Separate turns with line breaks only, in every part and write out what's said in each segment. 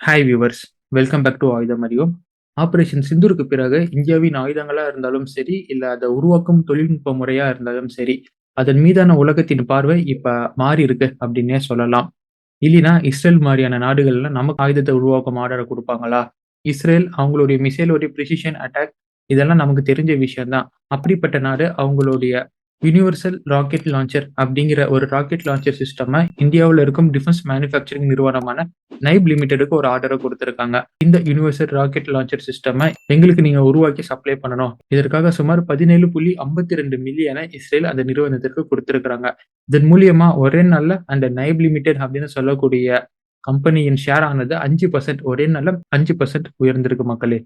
Hi viewers, welcome back to Ayudham Arivom. Operation சிந்தூருக்கு பிறகு இந்தியாவின் ஆயுதங்களா இருந்தாலும் சரி, இல்ல அதை உருவாக்கும் தொழில்நுட்ப முறையா இருந்தாலும் சரி, அதன் மீதான உலகத்தின் பார்வை இப்ப மாறி இருக்கு அப்படின்னே சொல்லலாம். இல்லைன்னா இஸ்ரேல் மாதிரியான நாடுகள்ல நமக்கு ஆயுதத்தை உருவாக்கும் ஆர்டரை கொடுப்பாங்களா? இஸ்ரேல் அவங்களுடைய மிசைலோடைய ப்ரிசிஷன் அட்டாக் இதெல்லாம் நமக்கு தெரிஞ்ச விஷயம் தான். அப்படிப்பட்ட நாடு அவங்களுடைய யுனிவர்சல் ராக்கெட் லான்ச்சர் அப்படிங்கிற ஒரு ராக்கெட் லான்ச்சர் சிஸ்டமை இந்தியாவில் இருக்கும் டிஃபென்ஸ் மேனுஃபேக்சரிங் நிறுவனமான நைப் லிமிடெடுக்கு ஒரு ஆர்டரை கொடுத்திருக்காங்க. இந்த யுனிவர்சல் ராக்கெட் லான்ச்சர் சிஸ்டமை எங்களுக்கு நீங்க உருவாக்கி சப்ளை பண்ணணும். இதற்காக சுமார் 17.52 மில்லியனை இஸ்ரேல் அந்த நிறுவனத்திற்கு கொடுத்திருக்கிறாங்க. இதன் மூலியமா ஒரே நாள்ல அந்த நைப் லிமிடெட் அப்படின்னு சொல்லக்கூடிய கம்பெனியின் ஷேர் ஆனது 5% ஒரே நாள்ல 5% உயர்ந்திருக்கு மக்களே.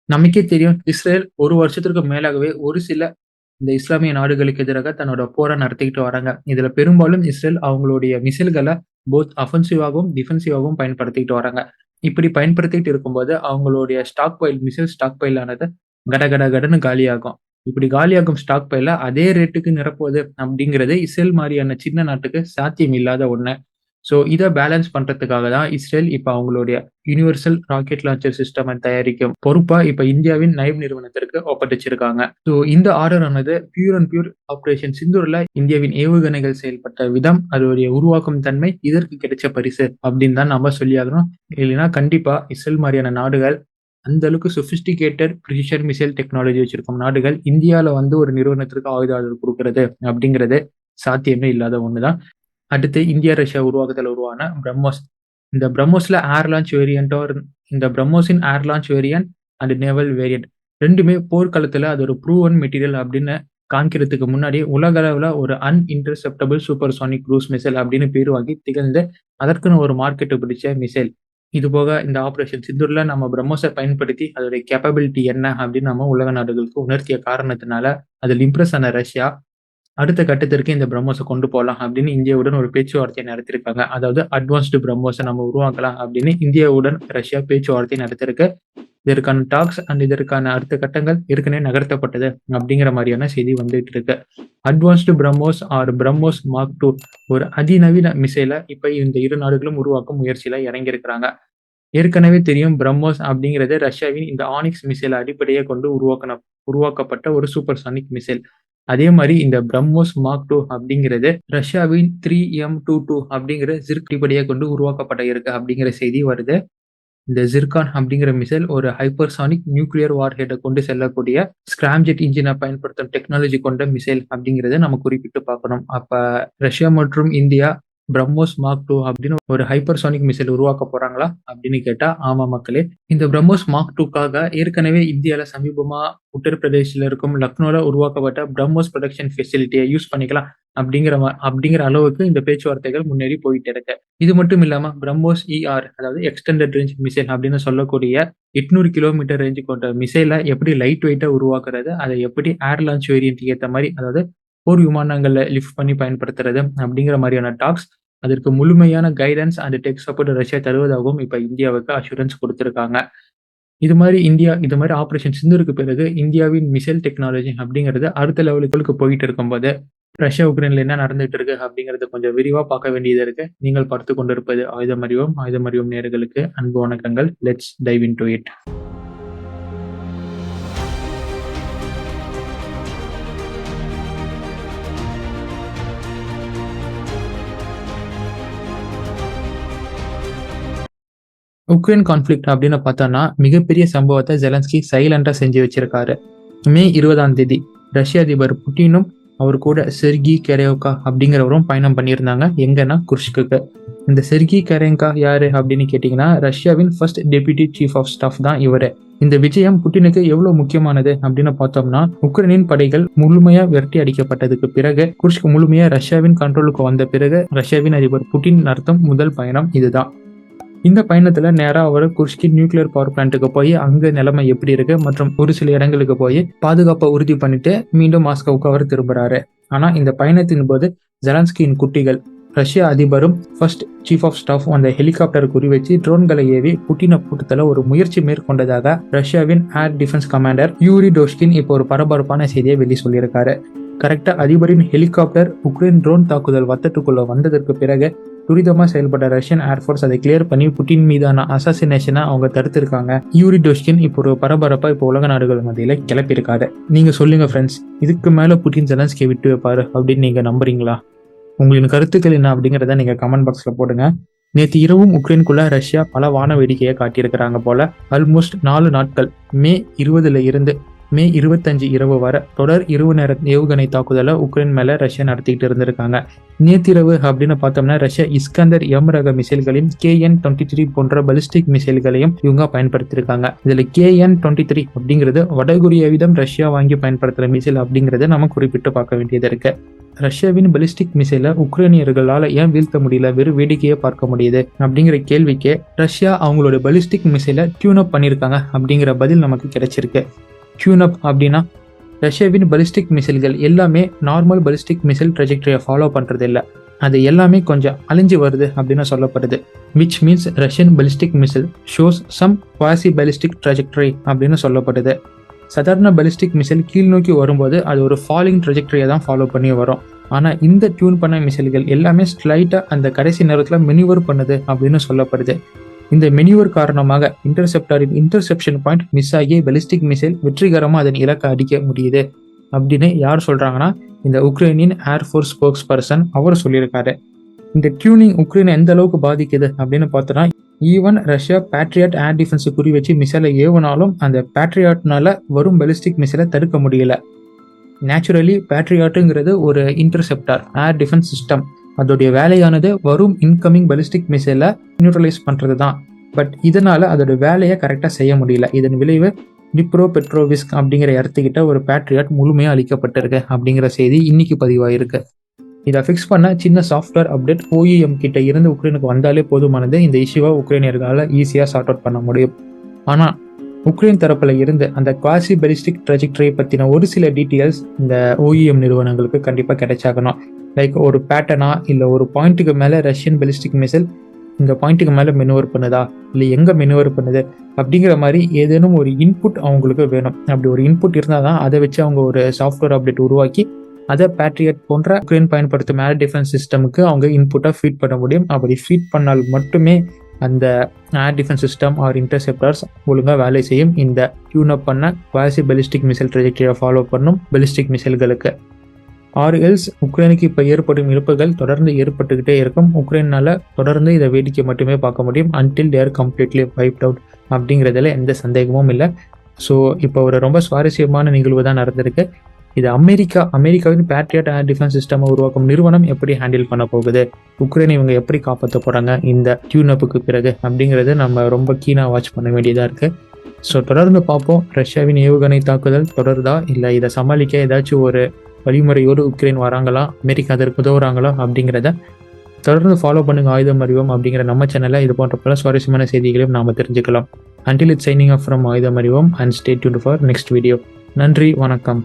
நமக்கே தெரியும் இஸ்ரேல் ஒரு வருஷத்திற்கு மேலாகவே ஒரு சில இந்த இஸ்லாமிய நாடுகளுக்கு எதிராக தன்னோட போரை நடத்திக்கிட்டு வராங்க. இதுல பெரும்பாலும் இஸ்ரேல் அவங்களுடைய மிசைல்களை போத் அஃபென்சிவாகவும் டிஃபென்சிவாகவும் பயன்படுத்திக்கிட்டு வராங்க. இப்படி பயன்படுத்திக்கிட்டு இருக்கும்போது அவங்களுடைய stockpile missile stockpile ஆனது கட கட கடன்னு காலியாகும். இப்படி காலியாகும் ஸ்டாக் பைல அதே ரேட்டுக்கு நிரப்புவது அப்படிங்கிறது இஸ்ரேல் மாதிரியான சின்ன நாட்டுக்கு சாத்தியம் இல்லாத ஒண்ணு. ஸோ இதை பேலன்ஸ் பண்றதுக்காக தான் இஸ்ரேல் இப்ப அவங்களுடைய யுனிவர்சல் ராக்கெட் லான்ச்சர் சிஸ்டம் தயாரிக்கும் பொறுப்பா இப்ப இந்தியாவின் நைப் நிறுவனத்திற்கு ஒப்படைச்சிருக்காங்க. ஸோ இந்த ஆர்டர் ஆனது பியூர் அண்ட் பியூர் ஆபரேஷன் சிந்தூர்ல இந்தியாவின் ஏவுகணைகள் செயல்பட்ட விதம், அதோடைய உருவாக்கும் தன்மை இதற்கு கிடைச்ச பரிசு அப்படின்னு தான் நம்ம சொல்லியாகணும். இல்லைன்னா கண்டிப்பா இஸ்ரேல் மாதிரியான நாடுகள் அந்த அளவுக்கு சொபிஸ்டிகேட்டட் ப்ரிசிஷன் மிசைல் டெக்னாலஜி வச்சிருக்கும் நாடுகள் இந்தியாவில வந்து ஒரு நிறுவனத்திற்கு ஆயுத ஆர்டர் கொடுக்கறது அப்படிங்கிறது சாத்தியமே இல்லாத ஒண்ணுதான். அடுத்து இந்தியா ரஷ்யா உருவாக்கத்தில் உருவான பிரம்மோஸ். இந்த பிரம்மோஸ்ல ஏர் லான்ச் வேரியண்டோ இந்த பிரம்மோஸின் air launch variant and naval variant ரெண்டுமே போர்க்களத்துல அது ஒரு ப்ரூவன் மெட்டீரியல் அப்படின்னு காண்கிறதுக்கு முன்னாடி உலக அளவுல ஒரு அன்இன்டர்செப்டபிள் சூப்பர்சானிக் க்ரூஸ் மிசைல் அப்படின்னு பேர் வாங்கி திகழ்ந்து அதற்குன்னு ஒரு மார்க்கெட்டு பிடிச்ச மிசைல். இது போக இந்த ஆபரேஷன் சிந்தூர்ல நம்ம பிரம்மோஸை பயன்படுத்தி அதோடைய கேப்பபிலிட்டி என்ன அப்படின்னு நம்ம உலக நாடுகளுக்கு உணர்த்திய காரணத்தினால அதில் இம்ப்ரெஸ் ஆன ரஷ்யா அடுத்த கட்டத்திற்கு இந்த பிரம்மோஸை கொண்டு போகலாம் அப்படின்னு இந்தியாவுடன் ஒரு பேச்சுவார்த்தை நடத்திருக்காங்க. அதாவது அட்வான்ஸ்டு பிரம்மோஸை நம்ம உருவாக்கலாம் அப்படின்னு இந்தியாவுடன் ரஷ்யா பேச்சுவார்த்தை நடத்திருக்கு. இதற்கான டாக்ஸ் அண்ட் இதற்கான அடுத்த கட்டங்கள் ஏற்கனவே நகர்த்தப்பட்டது அப்படிங்கிற மாதிரியான செய்தி வந்துட்டு இருக்கு. Advanced BrahMos or BrahMos mark 2 ஒரு அதிநவீன மிசைலை இப்ப இந்த இரு நாடுகளும் உருவாக்கும் முயற்சியில இறங்கியிருக்கிறாங்க. ஏற்கனவே தெரியும் பிரம்மோஸ் அப்படிங்கிறது ரஷ்யாவின் இந்த ஆனிக்ஸ் மிசைலை அடிப்படையை கொண்டு உருவாக்கப்பட்ட ஒரு சூப்பர்சானிக் மிசைல். அதே மாதிரி இந்த பிரம்மோஸ் மார்க் 2 அப்படிங்கிறது ரஷ்யாவின் 3M22 அப்படிங்கிற ஜிர்க் அடிப்படையை கொண்டு உருவாக்கப்பட இருக்கு அப்படிங்கிற செய்தி வருது. இந்த ஜிர்கான் அப்படிங்கிற மிசைல் ஒரு ஹைப்பர்சானிக் நியூக்ளியர் வார்ஹெட்டை கொண்டு செல்லக்கூடிய ஸ்கிராம்ஜெட் இன்ஜினை பயன்படுத்தும் டெக்னாலஜி கொண்ட மிசைல் அப்படிங்கிறத நம்ம குறிப்பிட்டு பார்க்கணும். அப்ப ரஷ்யா மற்றும் இந்தியா பிரம்மோஸ் மார்க் 2 அப்படின்னு ஒரு ஹைப்பர்சானிக் மிசைல் உருவாக்க போறாங்களா அப்படின்னு கேட்டா ஆமா மக்களே. இந்த பிரம்மோஸ் மார்க் 2க்காக ஏற்கனவே இந்தியால சமீபமா உத்தரப்பிரதேசில இருக்கும் லக்னோல உருவாக்கப்பட்ட பிரம்மோஸ் ப்ரொடக்ஷன் ஃபெசிலிட்டியை யூஸ் பண்ணிக்கலாம் அப்படிங்கிற அளவுக்கு இந்த பேச்சுவார்த்தைகள் முன்னேறி போயிட்டு இருக்கு. இது மட்டும் இல்லாம பிரம்மோஸ் அதாவது எக்ஸ்டெண்டட் ரேஞ்ச் மிசைல் அப்படின்னு சொல்லக்கூடிய 800 கிலோமீட்டர் ரேஞ்சு கொண்ட மிசைலை எப்படி லைட் வெயிட்டா உருவாக்குறது, அதை எப்படி ஏர் லான்ச் வேரியன்ட் ஏற்ற மாதிரி அதாவது போர் விமானங்கள்ல லிஃப்ட் பண்ணி பயன்படுத்துறது அப்படிங்கிற மாதிரியான டாக்ஸ், அதற்கு முழுமையான guidance and tech support Russia தருவதாகவும் இப்ப இந்தியாவுக்கு அஷூரன்ஸ் கொடுத்திருக்காங்க. இது மாதிரி ஆபரேஷன் சிந்தூருக்கு பிறகு இந்தியாவின் மிசைல் டெக்னாலஜி அப்படிங்கிறது அடுத்த லெவலுக்கு போயிட்டு இருக்கும்போது ரஷ்யா உக்ரைன்ல என்ன நடந்துட்டு இருக்கு அப்படிங்கறது கொஞ்சம் விரிவா பார்க்க வேண்டியது இருக்கு. நீங்கள் பார்த்து கொண்டிருப்பது ஆயுதம் அறிவோம் நேயர்களுக்கு அன்பு வணக்கங்கள். Let's dive into it. Ukraine conflict அப்படின்னு பார்த்தோம்னா மிகப்பெரிய சம்பவத்தை ஜெலன்ஸ்கி சைலண்டா செஞ்சு வச்சிருக்காரு. மே 20 ரஷ்ய அதிபர் புட்டினும் அவர் கூட செர்கி கெரேவ்கா அப்படிங்கிறவரும் பயணம் பண்ணியிருந்தாங்க. எங்கன்னா குர்ஸ்க்கு. இந்த செர்கி கெரேங்கா யாரு அப்படின்னு கேட்டீங்கன்னா ரஷ்யாவின் first deputy chief of staff தான் இவரு. இந்த விஜயம் புட்டினுக்கு எவ்வளவு முக்கியமானது அப்படின்னு பார்த்தோம்னா உக்ரைனின் படைகள் முழுமையா விரட்டி அடிக்கப்பட்டதுக்கு பிறகு குர்ஸ்க் முழுமையா ரஷ்யாவின் கண்ட்ரோலுக்கு வந்த பிறகு ரஷ்யாவின் அதிபர் புட்டின் நடத்தும் முதல் பயணம் இதுதான். இந்த பயணத்துல நேரா அவர் குர்ஸ்கி நியூக்ளியர் பவர் பிளான்ட்டுக்கு போய் அங்க நிலைமை எப்படி இருக்கு மற்றும் ஒரு சில இடங்களுக்கு போய் பாதுகாப்பை உறுதி பண்ணிட்டு மீண்டும் மாஸ்கோவுக்கு அவர் திரும்புறாரு. ஆனா இந்த பயணத்தின் போது ஜெலன்ஸ்கியின் குட்டிகள் ரஷ்ய அதிபரும் ஃபர்ஸ்ட் சீஃப் ஆஃப் ஸ்டாஃப் அந்த ஹெலிகாப்டர் குறி வச்சு ட்ரோன்களை ஏவி புட்டினை பூட்டத்துல ஒரு முயற்சி மேற்கொண்டதாக ரஷ்யாவின் ஏர் டிஃபென்ஸ் கமாண்டர் யூரி டோஷ்கின் இப்போ ஒரு பரபரப்பான செய்தியை வெளி சொல்லியிருக்காரு. கரெக்டா அதிபரின் ஹெலிகாப்டர் உக்ரைன் ட்ரோன் தாக்குதல் வட்டத்துக்குள்ள வந்ததற்கு பிறகு துரிதமாக செயல்பட்ட ரஷ்யன் ஏர்ஃபோர்ஸ் அதை கிளியர் பண்ணி புட்டின் மீதான அசாசினேஷனை அவங்க தடுத்திருக்காங்க. யூரி டோஷ்கின் இப்போ ஒரு பரபரப்பா இப்போ உலக நாடுகள் மத்தியில கிளப்பியிருக்காரு. நீங்க சொல்லுங்க ஃப்ரெண்ட்ஸ், இதுக்கு மேல புட்டின் ஜெலன்ஸ்கியை விட்டு வைப்பாரு அப்படின்னு நீங்க நம்புறீங்களா? உங்களின் கருத்துக்கள் என்ன அப்படிங்கிறத நீங்க கமெண்ட் பாக்ஸ்ல போடுங்க. நேற்று இரவும் உக்ரைனுக்குள்ள ரஷ்யா பல வான வேடிக்கையை காட்டியிருக்கிறாங்க போல. ஆல்மோஸ்ட் 4 நாட்கள் மே 20 இருந்து மே 25 இரவு வரை தொடர் இரவு நேர ஏவுகணை தாக்குதலை உக்ரைன் மேல ரஷ்யா நடத்திட்டு இருந்திருக்காங்க. நேற்றிரவு அப்படின்னு பார்த்தோம்னா ரஷ்யா இஸ்கந்தர் எம் ரக மிசைல்களையும் KN-23 போன்ற பலிஸ்டிக் மிசைல்களையும் இவங்க பயன்படுத்தியிருக்காங்க. இதுல KN-23 அப்படிங்கிறது வடகொரியாவிடம் ரஷ்யா வாங்கி பயன்படுத்துற மிசைல் அப்படிங்கறத நம்ம குறிப்பிட்டு பார்க்க வேண்டியது இருக்கு. ரஷ்யாவின் பலிஸ்டிக் மிசைலை உக்ரைனியர்களால் ஏன் வீழ்த்த முடியல, வெறும் வேடிக்கையை பார்க்க முடியுது அப்படிங்கிற கேள்விக்கு ரஷ்யா அவங்களோட பலிஸ்டிக் மிசைலை டியூன் அப் பண்ணியிருக்காங்க அப்படிங்கிற பதில் நமக்கு கிடைச்சிருக்கு. டியூன் அப் அப்படின்னா ரஷ்யாவின் பலிஸ்டிக் மிசைல்கள் எல்லாமே நார்மல் பலிஸ்டிக் மிசைல் ட்ரெஜெக்டரியை ஃபாலோ பண்றது இல்லை, அது எல்லாமே கொஞ்சம் அழிஞ்சு வருது அப்படின்னு சொல்லப்படுது. Which means Russian ballistic missile shows some quasi ballistic trajectory அப்படின்னு சொல்லப்படுது. சாதாரண பலிஸ்டிக் மிசைல் கீழ் நோக்கி வரும்போது அது ஒரு ஃபாலிங் ட்ரெஜெக்டரியை தான் ஃபாலோ பண்ணி வரும். ஆனால் இந்த டியூன் பண்ண மிசைல்கள் எல்லாமே ஸ்லைட்டாக அந்த கடைசி நேரத்தில் மெனிவர் பண்ணுது அப்படின்னு சொல்லப்படுது. இந்த மெனிவர் காரணமாக இன்டர்செப்டாரின் இன்டர்செப்ஷன் பாயிண்ட் மிஸ் ஆகி பலிஸ்டிக் மிசைல் வெற்றிகரமாக அதன் இலக்கை அடிக்க முடியுது அப்படின்னு யார் சொல்றாங்கன்னா இந்த உக்ரைனின் ஏர்ஃபோர்ஸ் ஸ்போக்ஸ் பர்சன் அவர் சொல்லியிருக்காரு. இந்த டியூனிங் உக்ரைனை எந்த அளவுக்கு பாதிக்குது அப்படின்னு பார்த்தோன்னா ஈவன் ரஷ்யா பேட்ரியாட் ஏர் டிஃபென்ஸை குறி வச்சு மிசைலை ஏவுனாலும் அந்த பேட்ரியாட்னால வரும் பலிஸ்டிக் மிசைலை தடுக்க முடியல. நேச்சுரலி பேட்ரியாட்டுங்கிறது ஒரு இன்டர்செப்டார் ஏர் டிஃபென்ஸ் சிஸ்டம். அதோடைய வேலையானது வரும் இன்கமிங் பலிஸ்டிக் மிசைலை நியூட்ரலைஸ் பண்றது தான். பட் இதனால அதோட வேலையை கரெக்டாக செய்ய முடியல. இதன் விளைவு டிப்ரோ பெட்ரோவிஸ்க் அப்படிங்கிற இடத்துக்கிட்ட ஒரு பேட்ரியாட் முழுமையாக அளிக்கப்பட்டிருக்கு அப்படிங்கிற செய்தி இன்னைக்கு பதிவாயிருக்கு. இதை ஃபிக்ஸ் பண்ண சின்ன சாஃப்ட்வேர் அப்டேட் OEM கிட்ட இருந்து உக்ரைனுக்கு வந்தாலே போதுமானது இந்த இஷ்யூவை உக்ரைனியர்களால் ஈஸியாக சார்ட் அவுட் பண்ண முடியும். ஆனால் உக்ரைன் தரப்புல இருந்து அந்த குவாசி பலிஸ்டிக் ட்ரெஜெக்டரி பற்றின ஒரு சில டீட்டெயில்ஸ் இந்த OEM நிறுவனங்களுக்கு கண்டிப்பாக கிடைச்சாகணும். லைக் ஒரு பேட்டர்னா இல்லை ஒரு பாயிண்ட்டுக்கு மேலே ரஷ்யன் பலிஸ்டிக் மிசைல் இந்த பாயிண்ட்டுக்கு மேலே மெனுவர் பண்ணுதா இல்லை எங்கே மெனுவர் பண்ணுது அப்படிங்கிற மாதிரி ஏதேனும் ஒரு இன்புட் அவங்களுக்கு வேணும். அப்படி ஒரு இன்புட் இருந்தால் தான் அதை வச்சு அவங்க ஒரு சாஃப்ட்வேர் அப்டேட் உருவாக்கி அதை பேட்ரியட் போன்ற உக்ரைன் பயன்படுத்தும் ஏர் டிஃபென்ஸ் சிஸ்டமுக்கு அவங்க இன்புட்டாக ஃபீட் பண்ண முடியும். அப்படி ஃபீட் பண்ணால் மட்டுமே அந்த air defence system or interceptors ஒழுங்காக வேலை செய்யும். இந்த டியூன் அப் பண்ண குவாசி பலிஸ்டிக் மிசைல் ட்ரெஜெக்டரியை ஃபாலோ பண்ணும் பலிஸ்டிக் மிசைல்களுக்கு. ஆர் எல்ஸ் உக்ரைனுக்கு இப்போ ஏற்படும் இழப்புகள் தொடர்ந்து ஏற்பட்டுக்கிட்டே இருக்கும். உக்ரைனால தொடர்ந்து இதை வேடிக்கை மட்டுமே பார்க்க முடியும் until they are completely wiped out அப்படிங்கிறதுல எந்த சந்தேகமும் இல்லை. ஸோ இப்போ ஒரு ரொம்ப சுவாரஸ்யமான நிகழ்வு தான் நடந்திருக்கு. இது அமெரிக்காவின் பேட்ரியாட் ஏர் டிஃபென்ஸ் சிஸ்டம் உருவாக்கும் நிறுவனம் எப்படி ஹேண்டில் பண்ண போகுது, உக்ரைனை இவங்க எப்படி காப்பாற்ற போறாங்க இந்த டியூனப்புக்கு பிறகு அப்படிங்கிறது நம்ம ரொம்ப கீனாக வாட்ச் பண்ண வேண்டியதாக இருக்கு. ஸோ தொடர்ந்து பார்ப்போம், ரஷ்யாவின் ஏவுகணை தாக்குதல் தொடருதா இல்லை இதை சமாளிக்க ஏதாச்சும் ஒரு வழிமுறையோடு உக்ரைன் வராங்களா, அமெரிக்கா அதற்கு உதவுறாங்களா அப்படிங்கிறத தொடர்ந்து ஃபாலோ பண்ணுங்க. ஆயுதம் அறிவோம் அப்படிங்கிற நம்ம சேனலில் இது போன்ற பல சுவாரஸ்யமான செய்திகளையும் நாம் தெரிஞ்சுக்கலாம். Until it's signing off from ஆயுதம் அறிவோம் and stay tuned for next video. நன்றி, வணக்கம்.